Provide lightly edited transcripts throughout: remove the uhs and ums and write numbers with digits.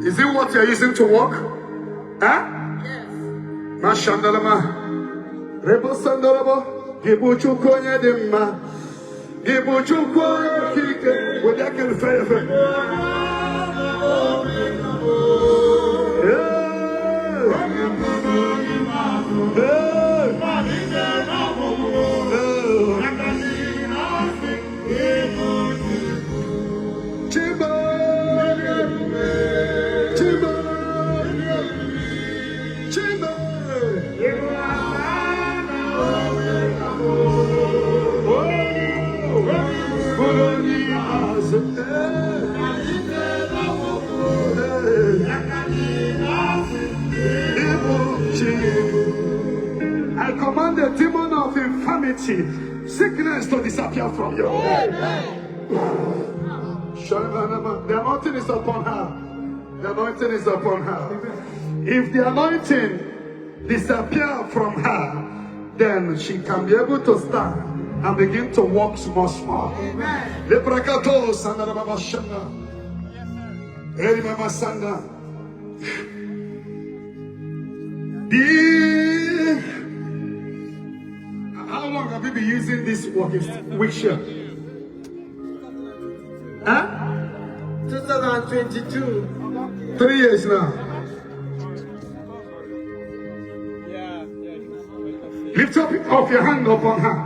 Is it what you're using to walk? Huh? Yes. Mashandalama. Rebo Sandalaba. Gibuchu Konya Dima. Gibuchu Konya Kike. With that kind of fire. I command the demon of infirmity, sickness to disappear from you. The anointing is upon her. The anointing is upon her. If the anointing disappear from her, then she can be able to stand and begin to walk small. How long have you been using this walking wheelchair? Huh? 2022. 3 years now. Lift up your hand upon her.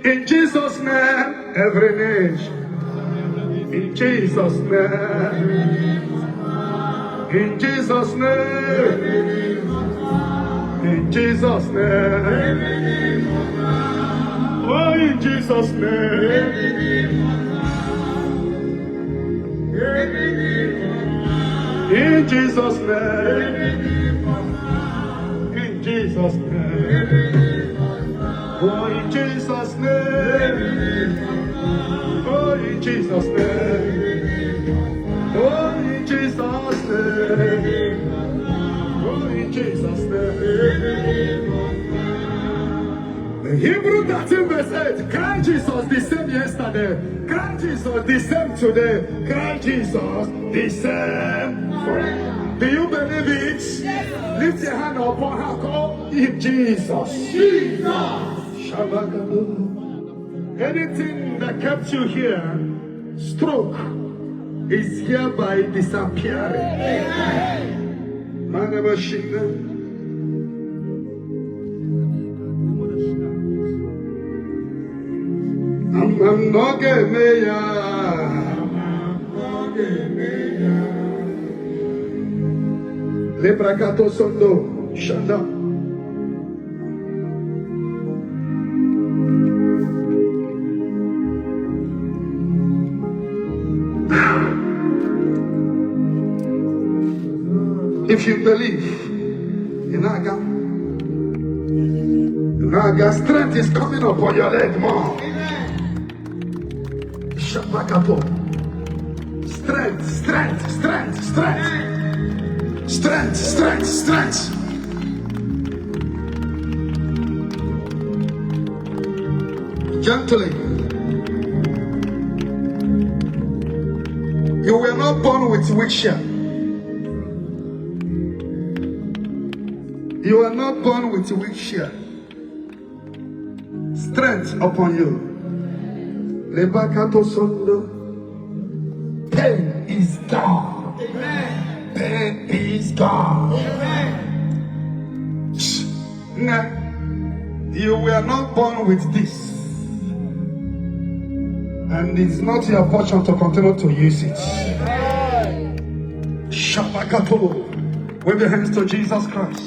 In Jesus' name, every nation. In Jesus' name. In Jesus' name. In Jesus' name. Oh, in Jesus' name. In Jesus' name. In Jesus' name. Oh, in Jesus' name. Oh, in Jesus' name. Oh, in Jesus' name. Oh, in Jesus' name. Hebrew 13 verse 8. Christ Jesus the same yesterday. Christ Jesus the same today. Christ Jesus the same forever. Do you believe it? Yes. Lift your hand upon her. Call him Jesus. Anything that kept you here, stroke, is hereby disappearing. I'm not getting Lebrakato sondo shanda. If you believe, Naga strength is coming upon your leg more. Shabakato. Strength. Gently. You were not born with wheelchair. You are not born with wheelchair. Strength upon you. Lebakato sondo. Pain is gone. Amen. Pain is gone. Amen. You were not born with this. And it's not your portion to continue to use it. Shabakato. Wave your hands to Jesus Christ.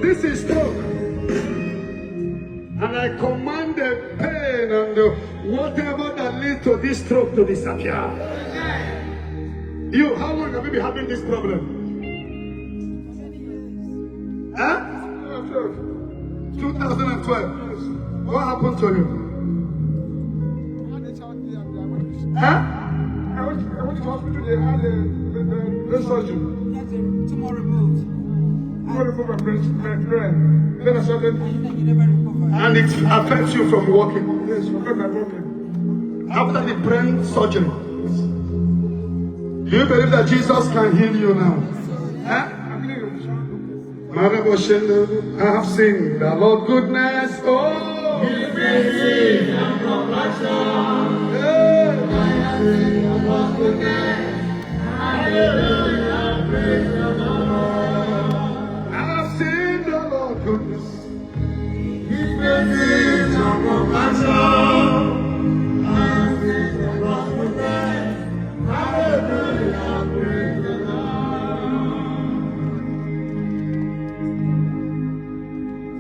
This is stroke. And I command the pain and whatever that leads to this stroke to disappear. You, how long have you been having this problem? well. What happened to you? Huh? I went to the hospital, they had a surgery. Tumor removed. I removed my brain. Then I started. And it affects you from walking. Yes, I got my walking. After the brain surgery, do you believe that Jesus can heal you now? Huh? I have seen the Lord goodness. Oh, His mercy and compassion. I have seen the Lord goodness. Hallelujah, praise the Lord. I have seen the Lord goodness. His mercy and compassion. I have seen the Lord goodness. Hallelujah, praise the Lord.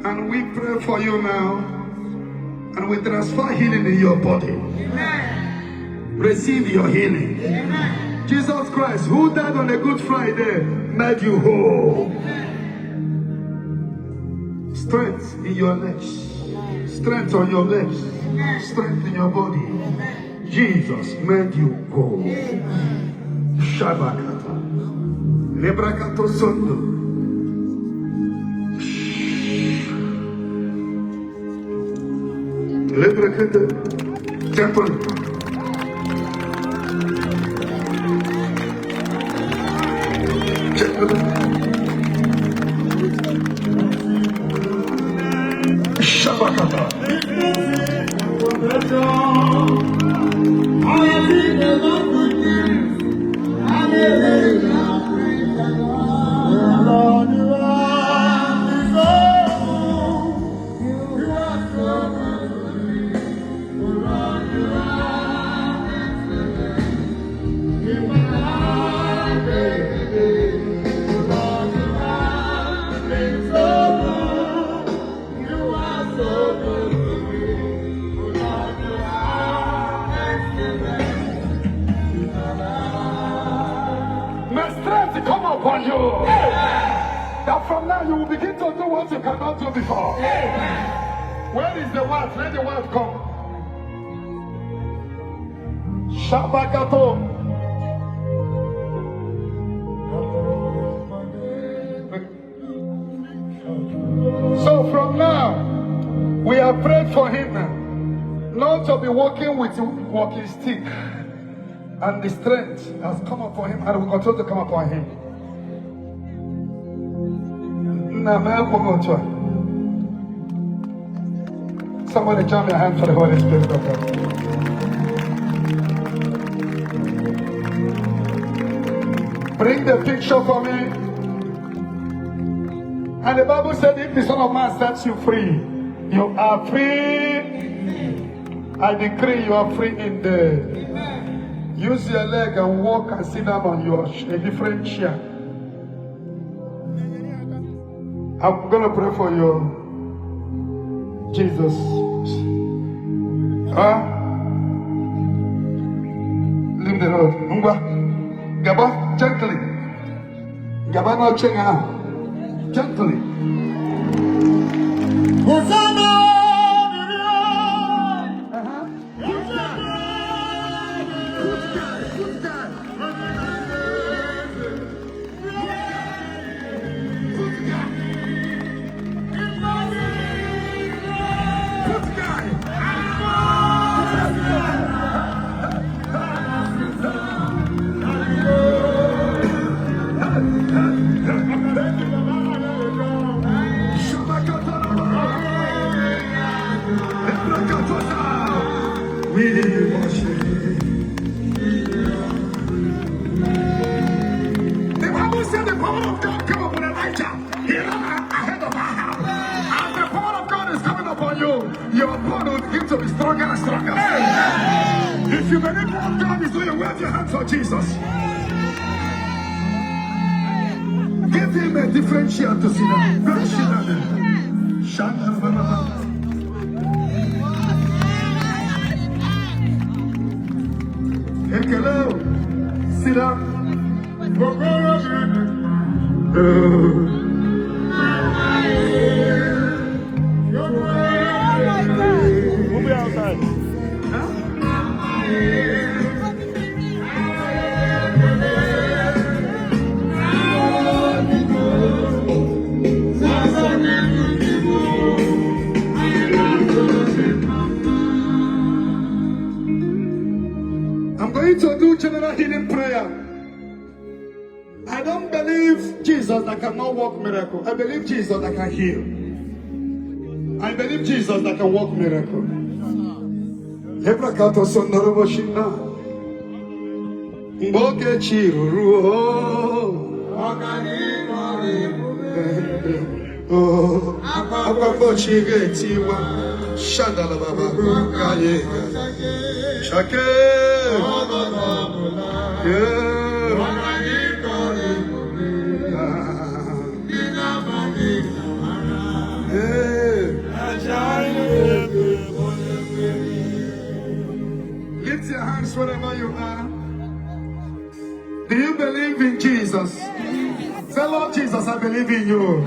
And we pray for you now, and we transfer healing in your body. Amen. Receive your healing. Amen. Jesus Christ, who died on a Good Friday, made you whole. Amen. Strength in your legs, strength on your legs, strength in your body. Amen. Jesus made you whole. Shabakata, Lebrakato Sondo. Lebrakata temple. Shabakata. Come upon you. That from now you will begin to do what you cannot do before. Where is the wife? Let the wife come. Shabakato. So from now, we have prayed for him not to be walking with a walking stick. And the strength has come upon him and will continue to come upon him. Somebody jump your hand for the Holy Spirit of God. Bring the picture for me. And the Bible said, if the Son of Man sets you free, you are free. I decree you are free indeed. Use your leg and walk and sit down on a different chair. I'm going to pray for you, Jesus. Leave the road. Gaba, gently. Gaba no chenga. Gently. Hosanna! We worship. The Bible said the power of God came upon Elijah. He ran ahead of Ahab. As the power of God is coming upon you, your bond will begin to be stronger and stronger. If you believe what God is doing, wave your hands for Jesus. Give him a different chair to sit down. Go sit down there. Hello, sit down. Your believe Jesus that cannot work miracle. I believe Jesus that can heal. I believe Jesus that can work miracle. Ebuka to sondoro shina. Mboke chiruru. Oh, Akwa chige tiwa. Shandala baba. Kaye. Shake. Yeah. Lift your hands wherever you are. Do you believe in Jesus? Say, Lord Jesus, I believe in you.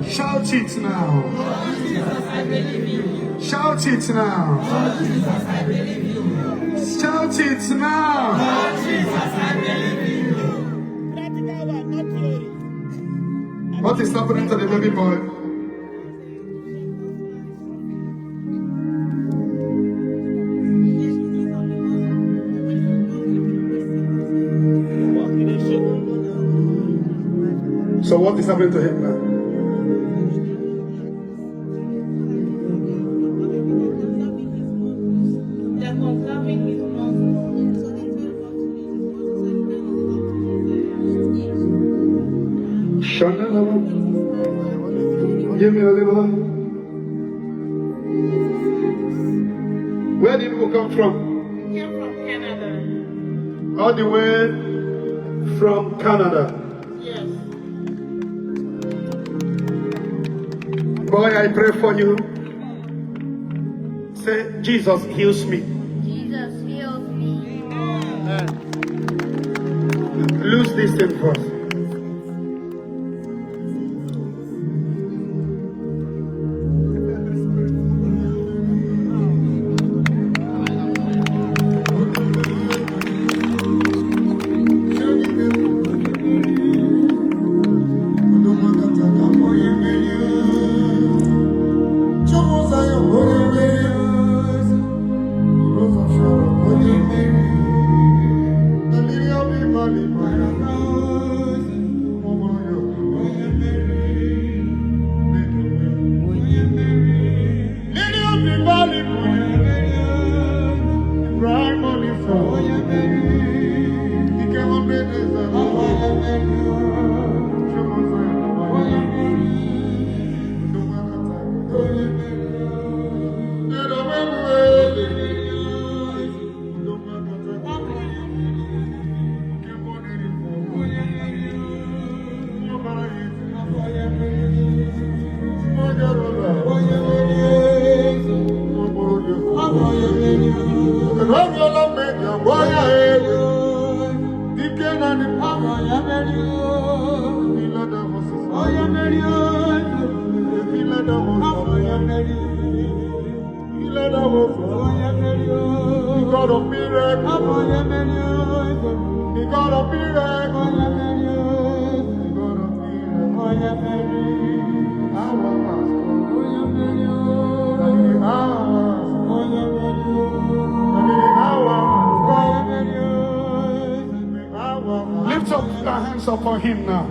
Shout it now. Shout it now. Shout it now. What is happening to the baby boy? So what is happening to him now? Give me a little. Where did you come from? Came from Canada. All the way from Canada. Yes. Boy, I pray for you. Say, Jesus heals me. Jesus heals me. Lose this thing first. Lift up your hands up for him now.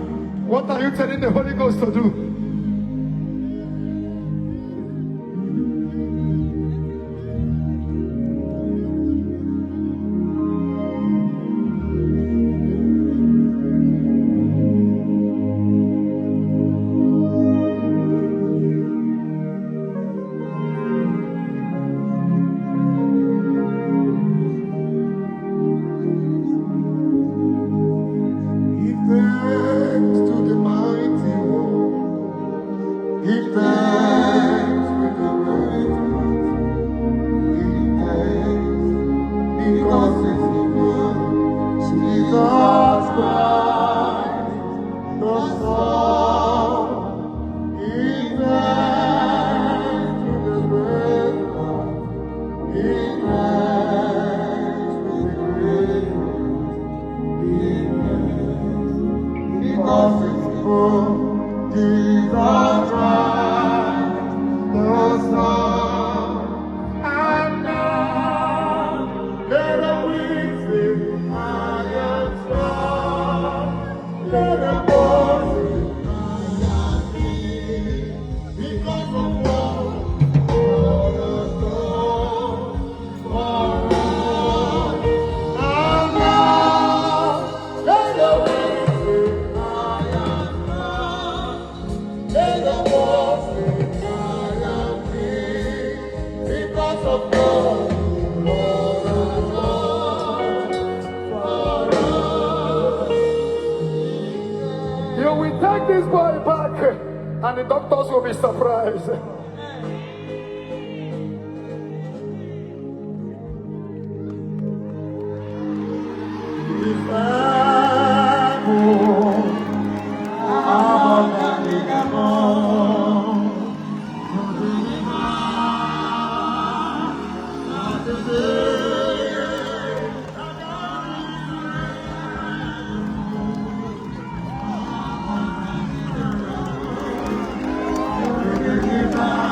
What are you telling the Holy Ghost to do? Let them walk because of what God has done for us. And now, let the wind say, I am glad. Let the walk say, I am free because of God. Lord has done for us. You will take this boy back, and the doctors will be surprised. Bye.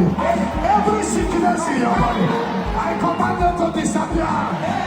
body. Every sickness in your body, I command them to disappear.